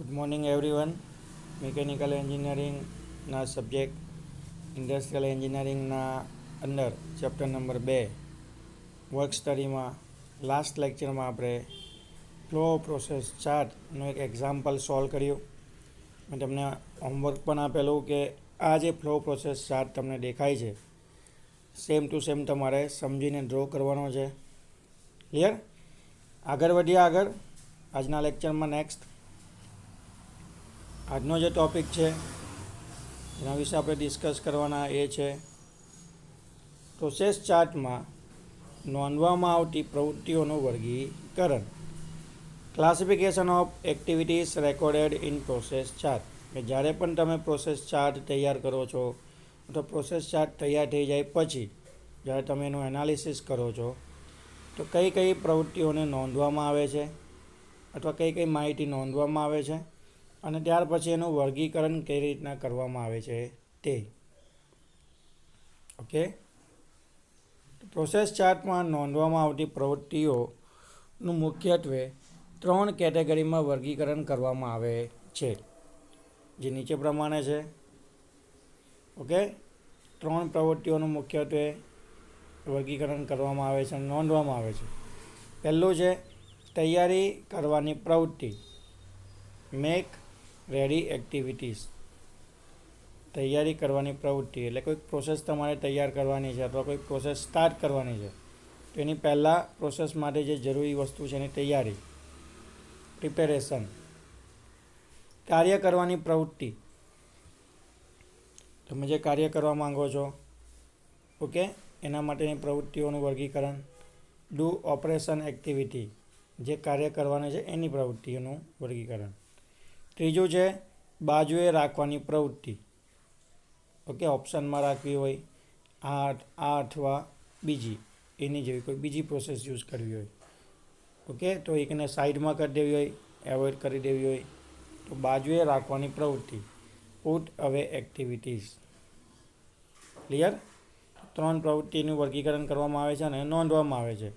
Good morning everyone. Mechanical એન્જિનિયરિંગના subject industrial એન્જિનિયરિંગના અંદર ચેપ્ટર નંબર 2 વર્ક સ્ટડીમાં લાસ્ટ લેક્ચરમાં આપણે ફ્લો પ્રોસેસ ચાર્ટનું એક એક્ઝામ્પલ સોલ્વ કર્યું. મેં તમને હોમવર્ક પણ આપેલું કે આ જે ફ્લો પ્રોસેસ ચાર્ટ તમને દેખાય છે સેમ ટુ સેમ તમારે સમજીને ડ્રો કરવાનો છે. ક્લિયર? આગળ વધ્યા આજના લેક્ચરમાં નેક્સ્ટ આજનો જે ટૉપિક છે એના વિશે આપણે ડિસ્કસ કરવાના એ છે પ્રોસેસ ચાર્ટમાં નોંધવામાં આવતી પ્રવૃત્તિઓનું વર્ગીકરણ. Classification of activities recorded in process chart. કે જ્યારે પણ તમે પ્રોસેસ ચાર્ટ તૈયાર કરો છો તો પ્રોસેસ ચાર્ટ તૈયાર થઈ જાય પછી જ્યારે તમે એનું એનાલિસિસ કરો છો તો કઈ કઈ પ્રવૃત્તિઓને નોંધવામાં આવે છે અથવા કઈ કઈ માહિતી નોંધવામાં આવે છે અને ત્યાર પછી એનું વર્ગીકરણ કઈ રીતના કરવામાં આવે છે તે. ઓકે, પ્રોસેસ ચાર્ટમાં નોંધવામાં આવતી પ્રવૃત્તિઓનું મુખ્યત્વે 3 કેટેગરીમાં વર્ગીકરણ કરવામાં આવે છે, જે નીચે પ્રમાણે છે. ઓકે, 3 પ્રવૃત્તિઓનું મુખ્યત્વે વર્ગીકરણ કરવામાં આવે છે, નોંધવામાં આવે છે. પહેલું છે તૈયારી કરવાની પ્રવૃત્તિ, મેક રેડી એક્ટિવિટીઝ. તૈયારી કરવાની પ્રવૃત્તિ એટલે કોઈક પ્રોસેસ તમારે તૈયાર કરવાની છે અથવા કોઈક પ્રોસેસ સ્ટાર્ટ કરવાની છે તો એની પહેલાં પ્રોસેસ માટે જે જરૂરી વસ્તુ છે એની તૈયારી, પ્રિપેરેશન. કાર્ય કરવાની પ્રવૃત્તિ, તમે જે કાર્ય કરવા માંગો છો ઓકે એના માટેની પ્રવૃત્તિઓનું વર્ગીકરણ. ડુ ઓપરેશન એક્ટિવિટી, જે કાર્ય કરવાનું છે એની પ્રવૃત્તિઓનું વર્ગીકરણ. ત્રીજું છે બાજુએ રાખવાની પ્રવૃત્તિ. ઓકે, ઓપ્શનમાં રાખવી હોય આ અથવા બીજી એની જેવી કોઈ બીજી પ્રોસેસ યુઝ કરવી હોય ઓકે તો એકને સાઈડમાં કરી દેવી હોય, એવોઇડ કરી દેવી હોય તો બાજુએ રાખવાની પ્રવૃત્તિ, પુટ અવે એક્ટિવિટીઝ. ક્લિયર? 3 પ્રવૃત્તિનું વર્ગીકરણ કરવામાં આવે છે અને નોંધવામાં આવે છે.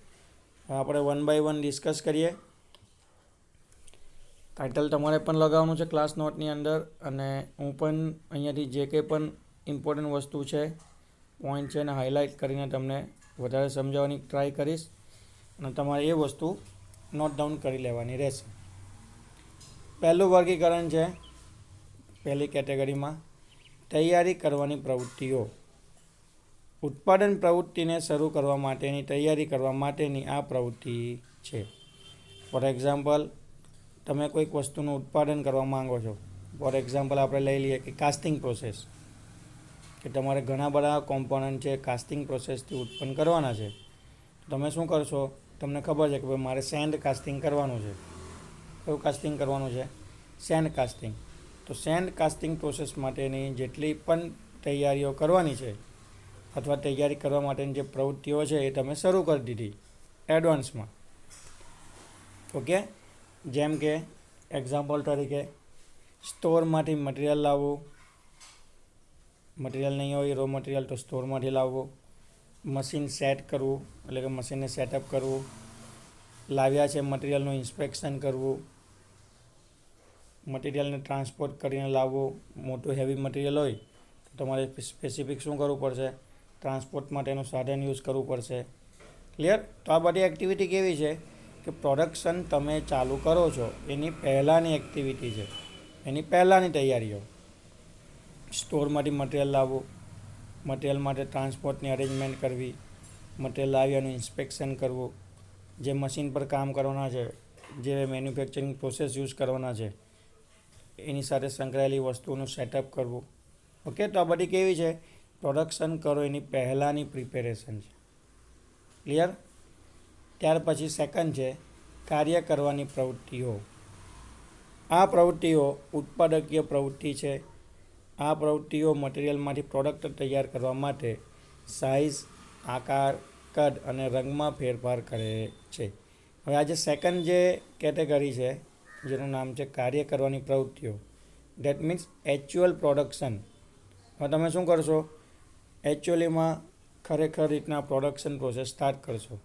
આપણે 1 બાય 1 ડિસ્કસ કરીએ. ટાઇટલ તમારે પણ લગાવવાનું છે ક્લાસ નોટની અંદર અને હું પણ અહીંયાથી જે કંઈ પણ ઇમ્પોર્ટન્ટ વસ્તુ છે પોઈન્ટ છે એને હાઇલાઇટ કરીને તમને વધારે સમજાવવાની ટ્રાય કરીશ અને તમારે એ વસ્તુ નોટ ડાઉન કરી લેવાની રહેશે. પહેલું વર્ગીકરણ છે પહેલી કેટેગરીમાં તૈયારી કરવાની પ્રવૃત્તિઓ. ઉત્પાદન પ્રવૃત્તિને શરૂ કરવા માટેની તૈયારી કરવા માટેની આ પ્રવૃત્તિ છે. ફોર એક્ઝામ્પલ, તમે કોઈક વસ્તુનું ઉત્પાદન કરવા માંગો છો. ફોર એક્ઝામ્પલ આપણે લઈ લઈએ કે કાસ્ટિંગ પ્રોસેસ, કે તમારે ઘણા બધા કોમ્પોનન્ટ છે કાસ્ટિંગ પ્રોસેસથી ઉત્પન્ન કરવાના છે. તમે શું કરશો, તમને ખબર છે કે ભાઈ મારે સેન્ડ કાસ્ટિંગ કરવાનું છે. કયું કાસ્ટિંગ કરવાનું છે? Send casting. તો સેન્ડ કાસ્ટિંગ પ્રોસેસ માટેની જેટલી પણ તૈયારીઓ કરવાની છે અથવા તૈયારી કરવા માટેની જે પ્રવૃત્તિઓ છે એ તમે શરૂ કરી દીધી એડવાન્સમાં. ઓકે, જેમ કે એક્ઝામ્પલ તરીકે સ્ટોરમાંથી મટીરિયલ લાવવું, મટીરિયલ નહીં હોય રો મટીરિયલ તો સ્ટોરમાંથી લાવવું, મશીન સેટ કરવું એટલે કે મશીનને સેટઅપ કરવું, લાવ્યા છે મટીરિયલનું ઇન્સ્પેક્શન કરવું, મટીરિયલને ટ્રાન્સપોર્ટ કરીને લાવવું. મોટું હેવી મટીરિયલ હોય તો તમારે સ્પેસિફિક શું કરવું પડશે? ટ્રાન્સપોર્ટ માટેનું સાધન યુઝ કરવું પડશે. ક્લિયર? તો આ બધી એક્ટિવિટી કેવી છે કે પ્રોડક્શન તમે ચાલુ કરો છો એની પહેલાંની એક્ટિવિટી છે, એની પહેલાંની તૈયારીઓ. સ્ટોરમાંથી મટીરિયલ લાવવું, મટીરિયલ માટે ટ્રાન્સપોર્ટની અરેન્જમેન્ટ કરવી, મટીરિયલ લાવ્યાનું ઇન્સ્પેક્શન કરવું, જે મશીન પર કામ કરવાના છે, જે મેન્યુફેક્ચરિંગ પ્રોસેસ યુઝ કરવાના છે એની સાથે સંકળાયેલી વસ્તુઓનું સેટઅપ કરવું. ઓકે, તો આ બધી કેવી છે? પ્રોડક્શન કરો એની પહેલાંની પ્રિપેરેશન છે. ક્લિયર? ત્યાર પછી સેકન્ડ છે કાર્ય કરવાની પ્રવૃત્તિઓ. આ પ્રવૃત્તિઓ ઉત્પાદકીય પ્રવૃત્તિ છે. આ પ્રવૃત્તિઓ મટીરિયલમાંથી પ્રોડક્ટ તૈયાર કરવા માટે સાઇઝ, આકાર, કદ અને રંગમાં ફેરફાર કરે છે. હવે આ જે સેકન્ડ જે કેટેગરી છે જેનું નામ છે કાર્ય કરવાની પ્રવૃત્તિઓ, દેટ મીન્સ એક્ચ્યુઅલ પ્રોડક્શન. હવે તમે શું કરશો? એકચ્યુઅલીમાં ખરેખર રીતના પ્રોડક્શન પ્રોસેસ સ્ટાર્ટ કરશો,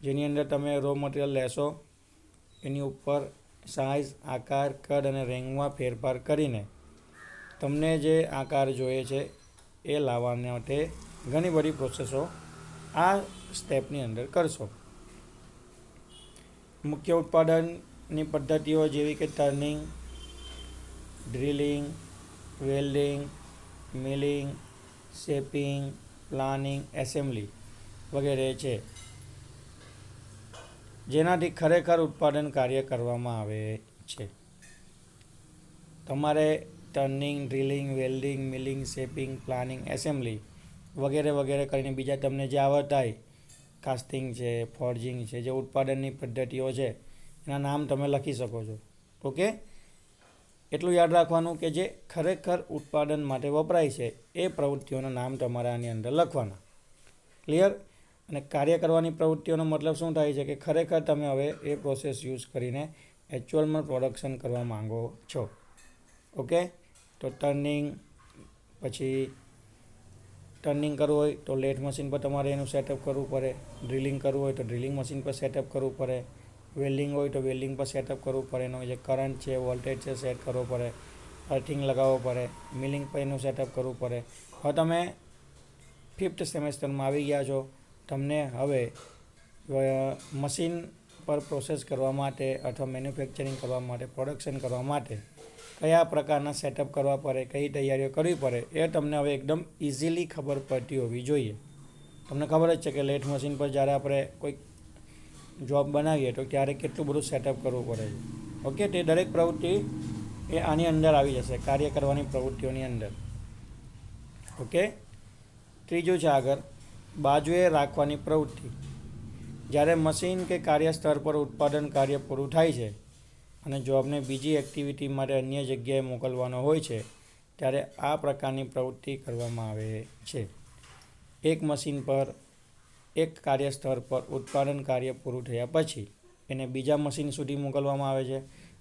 જેની અંદર તમે રો મટીરિયલ લેશો, એની ઉપર સાઇઝ, આકાર, કદ અને રંગમાં ફેરફાર કરીને તમને જે આકાર જોઈએ છે એ લાવવા માટે ઘણી બધી પ્રોસેસો આ સ્ટેપની અંદર કરશો. મુખ્ય ઉત્પાદનની પદ્ધતિઓ જેવી કે turning, drilling, welding, milling, shaping, planning, assembly વગેરે છે, જેનાથી ખરેખર ઉત્પાદન કાર્ય કરવામાં આવે છે. તમારે turning, drilling, welding, milling, shaping, planning, assembly વગેરે વગેરે કરીને બીજા તમને જે આવડતા હોય, કાસ્ટિંગ છે, ફોર્જિંગ છે, જે ઉત્પાદનની પદ્ધતિઓ છે એના નામ તમે લખી શકો છો. ઓકે, એટલું યાદ રાખવાનું કે જે ખરેખર ઉત્પાદન માટે વપરાય છે એ પ્રવૃત્તિઓના નામ તમારે આની અંદર લખવાના. ક્લિયર? અને કાર્ય કરવાની પ્રવૃત્તિઓનો મતલબ શું થાય છે કે ખરેખર તમે હવે એ પ્રોસેસ યુઝ કરીને એકચ્યુઅલમાં પ્રોડક્શન કરવા માંગો છો. ઓકે, તો ટર્નિંગ, પછી ટર્નિંગ કરવું હોય તો લેથ મશીન પર તમારે એનું સેટઅપ કરવું પડે. ડ્રિલિંગ કરવું હોય તો ડ્રિલિંગ મશીન પર સેટઅપ કરવું પડે. વેલ્ડિંગ હોય તો વેલ્ડિંગ પર સેટઅપ કરવું પડે. એનો જે કરંટ છે, વોલ્ટેજ છે સેટ કરવો પડે. અર્થિંગ લગાવવો પડે. મિલિંગ પર એનું સેટઅપ કરવું પડે. હવે તમે 5th સેમેસ્ટરમાં આવી ગયા છો. તમને હવે મશીન પર પ્રોસેસ કરવા માટે અથવા મેન્યુફેક્ચરિંગ કરવા માટે, પ્રોડક્શન કરવા માટે કયા પ્રકારના સેટઅપ કરવા પડે, કઈ તૈયારીઓ કરવી પડે એ તમને હવે એકદમ ઇઝીલી ખબર પડતી હોવી જોઈએ. તમને ખબર જ છે કે લેથ મશીન પર જ્યારે આપણે કોઈ જોબ બનાવીએ તો ત્યારે કેટલું બધું સેટઅપ કરવું પડે છે. ઓકે, તે દરેક પ્રવૃત્તિ એ આની અંદર આવી જશે, કાર્ય કરવાની પ્રવૃત્તિઓની અંદર. ઓકે, ત્રીજું છે આગળ બાજુએ રાખવાની પ્રવૃત્તિ. જ્યારે મશીન કે કાર્યસ્થળ પર ઉત્પાદન કાર્ય પૂરું થાય છે અને જોબને બીજી એક્ટિવિટી માટે અન્ય જગ્યાએ મોકલવાનો હોય છે ત્યારે આ પ્રકારની પ્રવૃત્તિ કરવામાં આવે છે. એક મશીન પર, એક કાર્યસ્થળ પર ઉત્પાદન કાર્ય પૂરું થયા પછી એને બીજા મશીન સુધી મોકલવામાં આવે છે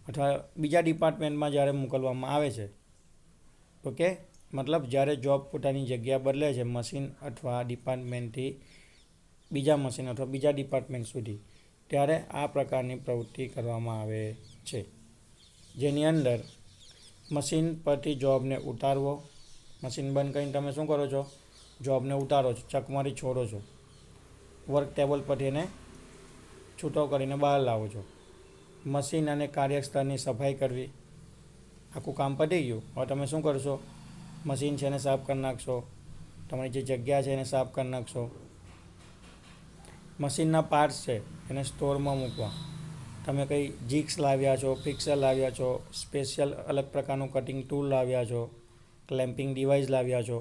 અથવા બીજા ડિપાર્ટમેન્ટમાં જ્યારે મોકલવામાં આવે છે. ઓકે, મતલબ જ્યારે જોબ પોતાની જગ્યા બદલે છે મશીન અથવા ડિપાર્ટમેન્ટથી બીજા મશીન અથવા બીજા ડિપાર્ટમેન્ટ સુધી, ત્યારે આ પ્રકારની પ્રવૃત્તિ કરવામાં આવે છે. જેની અંદર મશીન પરથી જોબને ઉતારવો. મશીન બંધ કરીને તમે શું કરો છો? જોબને ઉતારો છો, ચકમાંથી છોડો છો. વર્ક ટેબલ પરથી એને છૂટો કરીને બહાર લાવો છો. મશીન અને કાર્યસ્થળની સફાઈ કરવી. આખું કામ પતી ગયું. હવે તમે શું કરશો? મશીન છે એને સાફ કરી નાખશો. તમારી જે જગ્યા છે એને સાફ કરી નાખશો. મશીનના પાર્ટ્સ છે એને સ્ટોરમાં મૂકવા. તમે કંઈ જીક્સ લાવ્યા છો, ફિક્સર લાવ્યા છો, સ્પેશિયલ અલગ પ્રકારનું કટિંગ ટૂલ લાવ્યા છો, ક્લેમ્પિંગ ડિવાઇસ લાવ્યા છો.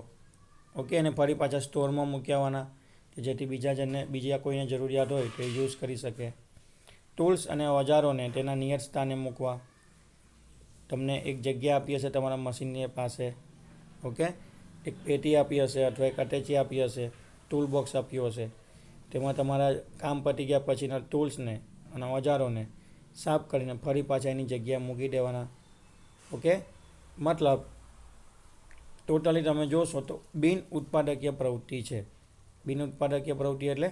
ઓકે, એને ફરી પાછા સ્ટોરમાં મૂકી આવવાના કે જેથી બીજા કોઈને જરૂરિયાત હોય તો એ યુઝ કરી શકે. ટૂલ્સ અને ઓજારોને તેના નિયત સ્થાને મૂકવા. તમને એક જગ્યા આપી હશે તમારા મશીનની પાસે. ઓકે, એક પેટી આપી હશે અથવા એક અટેચી આપી હશે, ટૂલ બોક્સ આપ્યું હશે. તેમાં તમારા કામ પતી ગયા પછીના ટૂલ્સને અને ઓજારોને સાફ કરીને ફરી પાછા એની જગ્યાએ મૂકી દેવાના. ઓકે, મતલબ ટોટલી તમે જોશો તો બિન ઉત્પાદકીય પ્રવૃત્તિ છે. બિન ઉત્પાદકીય પ્રવૃત્તિ એટલે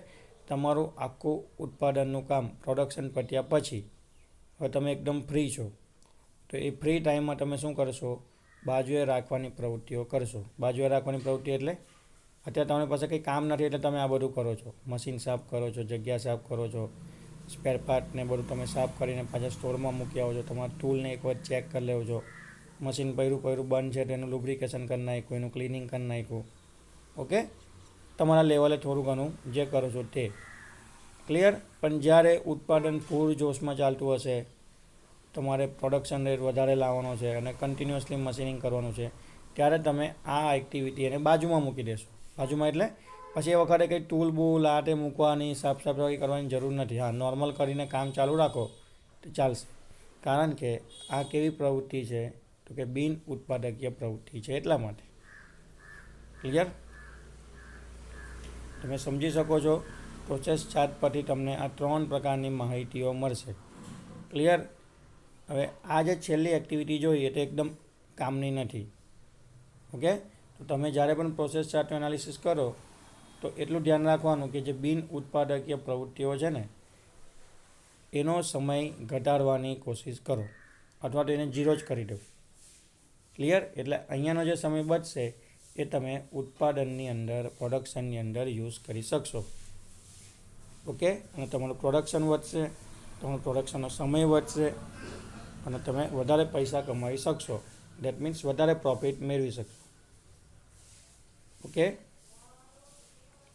તમારું આખું ઉત્પાદનનું કામ પ્રોડક્શન પત્યા પછી હવે તમે એકદમ ફ્રી છો, તો એ ફ્રી ટાઈમમાં તમે શું કરશો? બાજુએ રાખવાની પ્રવૃત્તિઓ કરશો. બાજુએ રાખવાની પ્રવૃત્તિ એટલે અત્યારે તમારી પાસે કંઈ કામ નથી એટલે તમે આ બધું કરો છો. મશીન સાફ કરો છો, જગ્યા સાફ કરો છો, સ્પેર પાર્ટને બધું તમે સાફ કરીને પાછા સ્ટોરમાં મૂકી આવો છો. તમારા ટૂલને એક વખત ચેક કરી લેવો છો. મશીન પડ્યું બંધ છે તો એનું લુબ્રિકેશન કરી નાખ્યું, એનું ક્લિનિંગ કરી નાખ્યું. ઓકે, તમારા લેવલે થોડું ઘણું જે કરો છો તે ક્લિયર. પણ જ્યારે ઉત્પાદન ફૂલ જોશમાં ચાલતું હશે, તમારે પ્રોડક્શન રેટ વધારે લાવવાનો છે અને કન્ટિન્યુઅસલી મશીનિંગ કરવાનું છે, ત્યારે તમે આ એક્ટિવિટી એને બાજુમાં મૂકી દેશો. બાજુમાં એટલે પછી એ વખતે કંઈ ટૂલ બૂલ આ તે મૂકવાની, સાફ સફાઈ કરવાની જરૂર નથી. હા, નોર્મલ કરીને કામ ચાલુ રાખો તો ચાલશે. કારણ કે આ કેવી પ્રવૃત્તિ છે? તો કે બિન ઉત્પાદકીય પ્રવૃત્તિ છે, એટલા માટે. ક્લિયર? તમે સમજી શકો છો. પ્રોસેસ ચાર્ટ પરથી તમને આ 3 પ્રકારની માહિતીઓ મળશે. ક્લિયર? હવે આ જે છેલ્લી એક્ટિવિટી જોઈ એ તો એકદમ કામની નથી. ઓકે, તો તમે જ્યારે પણ પ્રોસેસ ચાર્ટનું એનાલિસિસ કરો તો એટલું ધ્યાન રાખવાનું કે જે બિન ઉત્પાદકીય પ્રવૃત્તિઓ છે ને એનો સમય ઘટાડવાની કોશિશ કરો અથવા તો એને 0 જ કરી દો. ક્લિયર? એટલે અહીંયાનો જે સમય બચશે એ તમે ઉત્પાદનની અંદર, પ્રોડક્શનની અંદર યુઝ કરી શકશો. ઓકે? અને તમારું પ્રોડક્શન વધશે, તમારું પ્રોડક્શનનો સમય વધશે અને તમે વધારે પૈસા કમાવી શકશો. દેટ મીન્સ વધારે પ્રોફિટ મેળવી શકશો. ઓકે?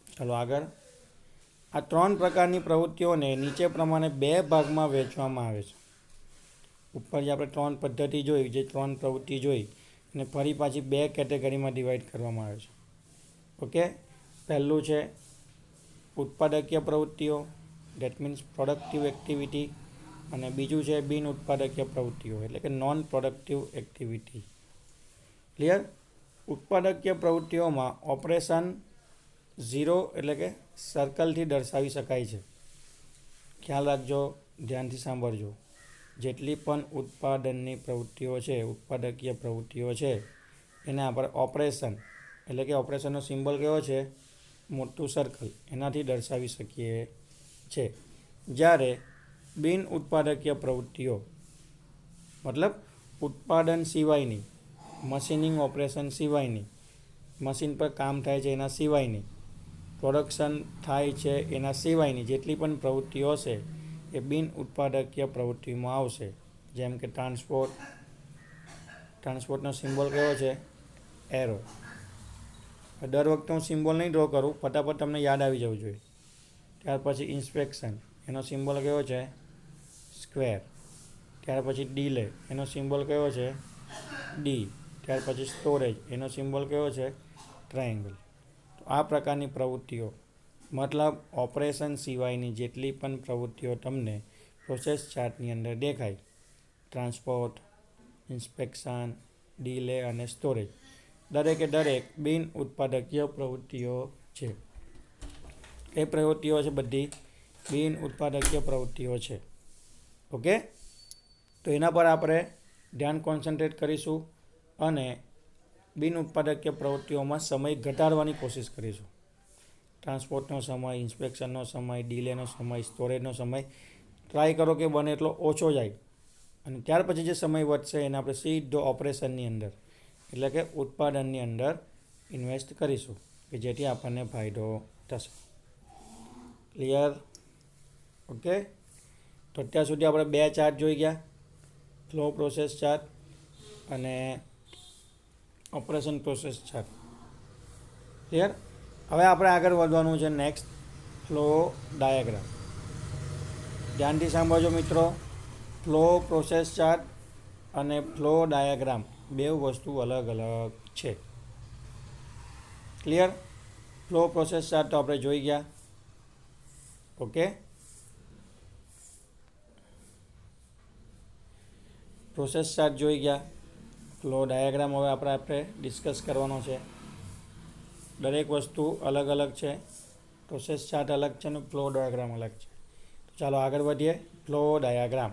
ચાલો આગળ. આ 3 પ્રકારની પ્રવૃત્તિઓને નીચે પ્રમાણે 2 ભાગમાં વહેંચવામાં આવે છે. ઉપર જે આપણે 3 પદ્ધતિ જોઈ, જે 3 પ્રવૃત્તિ જોઈ, અને ફરી પાછી 2 કેટેગરીમાં ડિવાઈડ કરવામાં આવે છે. ઓકે? પહેલું છે ઉત્પાદકીય પ્રવૃત્તિઓ, દેટ મીન્સ પ્રોડક્ટિવ એક્ટિવિટી, અને બીજું છે બિન ઉત્પાદકીય પ્રવૃત્તિઓ, એટલે કે નોન પ્રોડક્ટિવ એક્ટિવિટી. ક્લિયર? ઉત્પાદકીય પ્રવૃત્તિઓમાં ઓપરેશન 0 એટલે કે સર્કલથી દર્શાવી શકાય છે. ખ્યાલ રાખજો, ધ્યાનથી સાંભળજો. જેટલી પણ ઉત્પાદનની પ્રવૃત્તિઓ છે, ઉત્પાદકીય પ્રવૃત્તિઓ છે, એને આપણે ઓપરેશન એટલે કે ઓપરેશનનો સિમ્બોલ કેવો છે? મોટું સર્કલ, એનાથી દર્શાવી શકીએ છે. જ્યારે બિન ઉત્પાદકીય પ્રવૃત્તિઓ મતલબ ઉત્પાદન સિવાયની, મશીનિંગ ઓપરેશન સિવાયની, મશીન પર કામ થાય છે એના સિવાયની, પ્રોડક્શન થાય છે એના સિવાયની જેટલી પણ પ્રવૃત્તિઓ છે એ બિન ઉત્પાદકીય પ્રવૃત્તિમાં આવશે. જેમ કે ટ્રાન્સપોર્ટનો સિમ્બોલ કેવો છે? એરો. દર વખતે હું સિમ્બોલ નહીં ડ્રો કરું, ફટાફટ તમને યાદ આવી જવું જોઈએ. ત્યાર પછી ઇન્સ્પેક્શન, એનો સિમ્બોલ કયો છે? સ્ક્વેર. ત્યાર પછી ડીલે, એનો સિમ્બોલ કયો છે? ડી. ત્યાર પછી સ્ટોરેજ, એનો સિમ્બોલ કયો છે? ટ્રાયેંગલ. તો આ પ્રકારની પ્રવૃત્તિઓ મતલબ ઓપરેશન સિવાયની જેટલી પણ પ્રવૃત્તિઓ તમને પ્રોસેસ ચાર્ટની અંદર દેખાય, ટ્રાન્સપોર્ટ, ઇન્સ્પેક્શન, ડીલે અને સ્ટોરેજ, દરેકે દરેક બિન ઉત્પાદકીય પ્રવૃત્તિઓ છે. એ પ્રવૃત્તિઓ છે બધી બિન ઉત્પાદકીય પ્રવૃત્તિઓ છે. ઓકે? તો એના પર આપણે ધ્યાન કોન્સન્ટ્રેટ કરીશું અને બિન ઉત્પાદકીય પ્રવૃત્તિઓમાં સમય ઘટાડવાની કોશિશ કરીશું. ટ્રાન્સપોર્ટનો સમય, ઇન્સ્પેક્શનનો સમય, ડીલેનો સમય, સ્ટોરેજનો સમય ટ્રાય કરો કે બને એટલો ઓછો જાય. અને ત્યાર પછી જે સમય વધશે એને આપણે સીધો ઓપરેશનની અંદર એટલે કે ઉત્પાદનની અંદર ઇન્વેસ્ટ કરીશું કે જેથી આપણને ફાયદો થશે. ક્લિયર? ઓકે? તો અત્યાર સુધી આપણે 2 ચાર્ટ જોઈ ગયા, ફ્લો પ્રોસેસ ચાર્ટ અને ઓપરેશન પ્રોસેસ ચાર્ટ. ક્લિયર? હવે આપણે આગળ વધવાનું છે નેક્સ્ટ, ફ્લો ડાયાગ્રામ. ધ્યાનથી સાંભળજો મિત્રો. ફ્લો પ્રોસેસ ચાર્ટ અને ફ્લો ડાયાગ્રામ બે વસ્તુ અલગ અલગ છે. ક્લિયર? ફ્લો પ્રોસેસ ચાર્ટ તો આપણે જોઈ ગયા. ઓકે? પ્રોસેસ ચાર્ટ જોઈ ગયા. ફ્લો ડાયાગ્રામ હવે આપણે ડિસ્કસ કરવાનો છે. દરેક વસ્તુ અલગ અલગ છે. પ્રોસેસ ચાર્ટ અલગ છે અને ફ્લો ડાયાગ્રામ અલગ છે. તો ચાલો આગળ વધીએ. Flow diagram.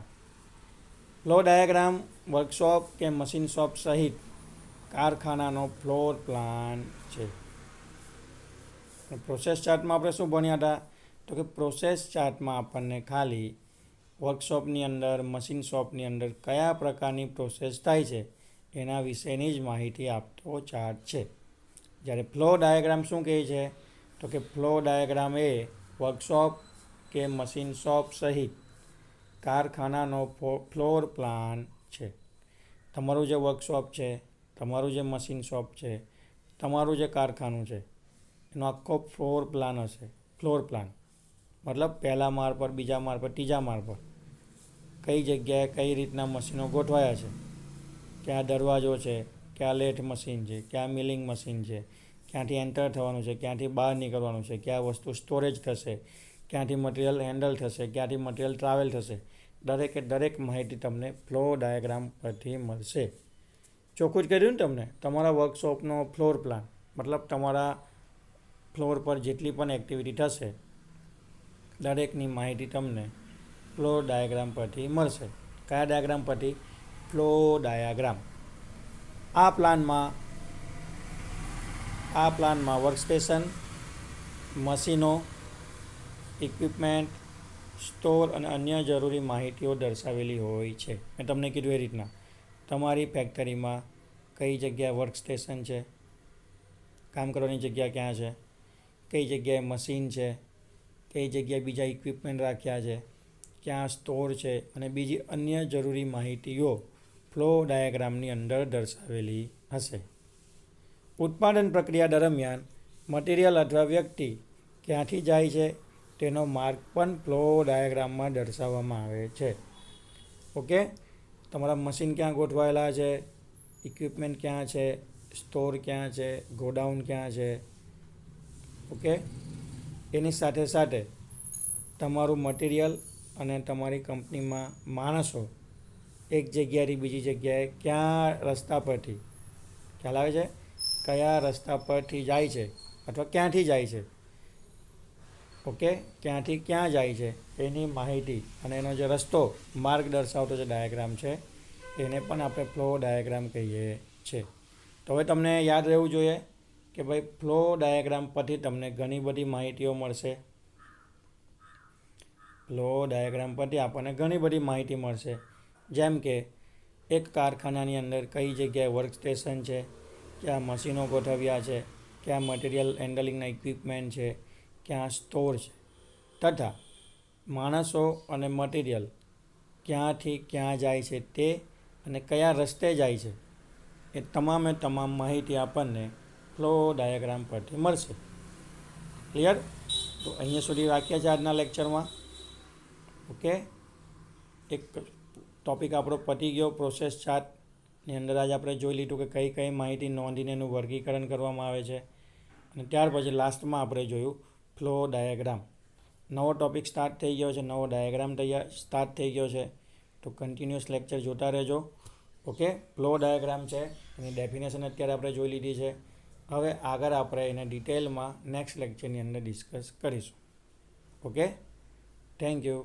Flow diagram workshop કે મશીન શોપ સહિત કારખાનાનો ફ્લોર પ્લાન છે. પ્રોસેસ ચાર્ટમાં આપણે શું ભણ્યા હતા? તો કે પ્રોસેસ ચાર્ટમાં આપણને ખાલી વર્કશોપની અંદર, મશીન શોપની અંદર કયા પ્રકારની પ્રોસેસ થાય છે એના વિશેની જ માહિતી આપતો ચાર્ટ છે. જ્યારે ફ્લો ડાયાગ્રામ શું કહે છે? તો કે ફ્લો ડાયાગ્રામ એ વર્કશોપ કે મશીન શોપ સહિત કારખાનાનો ફ્લોર પ્લાન છે. તમારું જે વર્કશોપ છે, તમારું જે મશીન શોપ છે, તમારું જે કારખાનું છે, એનો આખો ફ્લોર પ્લાન હશે. ફ્લોર પ્લાન મતલબ પહેલા માળ પર, બીજા માળ પર, ત્રીજા માળ પર કઈ જગ્યાએ કઈ રીતના મશીનો ગોઠવાયા છે, ક્યાં દરવાજો છે, ક્યાં લેથ મશીન છે, ક્યાં મિલિંગ મશીન છે, ક્યાંથી એન્ટર થવાનું છે, ક્યાંથી બહાર નીકળવાનું છે, ક્યાં વસ્તુ સ્ટોરેજ થશે, ક્યાંથી મટીરિયલ હેન્ડલ થશે, ક્યાંથી મટીરિયલ ટ્રાવેલ થશે, દરેકે દરેક માહિતી તમને ફ્લો ડાયાગ્રામ પરથી મળશે. ચોખ્ખું જ કર્યું ને તમને? તમારા વર્કશોપનો ફ્લોર પ્લાન મતલબ તમારા ફ્લોર પર જેટલી પણ એક્ટિવિટી થશે દરેકની માહિતી તમને ફ્લો ડાયાગ્રામ પરથી મળશે. કયા ડાયાગ્રામ પરથી? Flow diagram. આ પ્લાનમાં વર્કસ્ટેશન, મશીનો, ઇક્વિપમેન્ટ, સ્ટોર અને અન્ય જરૂરી માહિતીઓ દર્શાવેલી હોય છે. મેં તમને કીધું એ રીતના તમારી ફેક્ટરીમાં કઈ જગ્યાએ વર્ક સ્ટેશન છે, કામ કરવાની જગ્યા ક્યાં છે, કઈ જગ્યાએ મશીન છે, કઈ જગ્યાએ બીજા ઇક્વિપમેન્ટ રાખ્યા છે, ક્યાં સ્ટોર છે અને બીજી અન્ય જરૂરી માહિતીઓ ફ્લો ડાયાગ્રામની અંદર દર્શાવેલી હશે. ઉત્પાદન પ્રક્રિયા દરમિયાન મટીરિયલ અથવા વ્યક્તિ ક્યાંથી જાય છે તેનો માર્ગ પણ ફ્લો ડાયાગ્રામમાં દર્શાવવામાં આવે છે. ઓકે, તમારા મશીન ક્યાં ગોઠવાયેલા છે, ઇક્વિપમેન્ટ ક્યાં છે, સ્ટોર ક્યાં છે, ગોડાઉન ક્યાં છે. ઓકે, એની સાથે સાથે તમારું મટીરિયલ અને તમારી કંપનીમાં માણસો એક જગ્યાએથી બીજી જગ્યાએ ક્યાં રસ્તા પરથી, ખ્યાલ આવે છે, કયા રસ્તા પરથી જાય છે અથવા ક્યાંથી જાય છે. ઓકે, ક્યાંથી ક્યાં જાય છે એની માહિતી અને એનો જે રસ્તો માર્ગ દર્શાવતો જે ડાયાગ્રામ છે એને પણ આપણે ફ્લો ડાયાગ્રામ કહીએ છીએ. તો હવે તમને યાદ રહેવું જોઈએ કે ભાઈ ફ્લો ડાયાગ્રામ પરથી તમને ઘણી બધી માહિતીઓ મળશે. ફ્લો ડાયાગ્રામ પરથી આપણને ઘણી બધી માહિતી મળશે, જેમ કે એક કારખાનાની અંદર કઈ જગ્યાએ વર્ક સ્ટેશન છે, ક્યાં મશીનો ગોઠવ્યા છે, ક્યાં મટીરિયલ હેન્ડલિંગના ઇક્વિપમેન્ટ છે, ક્યાં સ્ટોર છે, તથા માણસો અને મટીરિયલ ક્યાંથી ક્યાં જાય છે તે અને કયા રસ્તે જાય છે એ તમામે તમામ માહિતી આપણને ફ્લો ડાયાગ્રામ પરથી મળશે. ક્લિયર? તો અહીંયા સુધી રાખીએ છીએ આજના લેક્ચરમાં. ઓકે, એક ટૉપિક આપણો પતી ગયો પ્રોસેસ ચાર્ટની અંદર. આજે આપણે જોઈ લીધું કે કઈ કઈ માહિતી નોંધીને એનું વર્ગીકરણ કરવામાં આવે છે અને ત્યાર પછી લાસ્ટમાં આપણે જોયું ફ્લો ડાયાગ્રામ. નવો ટૉપિક સ્ટાર્ટ થઈ ગયો છે, નવો ડાયાગ્રામ સ્ટાર્ટ થઈ ગયો છે, તો કન્ટિન્યુઅસ લેક્ચર જોતા રહેજો. ઓકે, ફ્લો ડાયાગ્રામ છે એની ડેફિનેશન અત્યારે આપણે જોઈ લીધી છે. હવે આગળ આપણે એને ડિટેલમાં નેક્સ્ટ લેક્ચરની અંદર ડિસ્કસ કરીશું. Okay, thank you.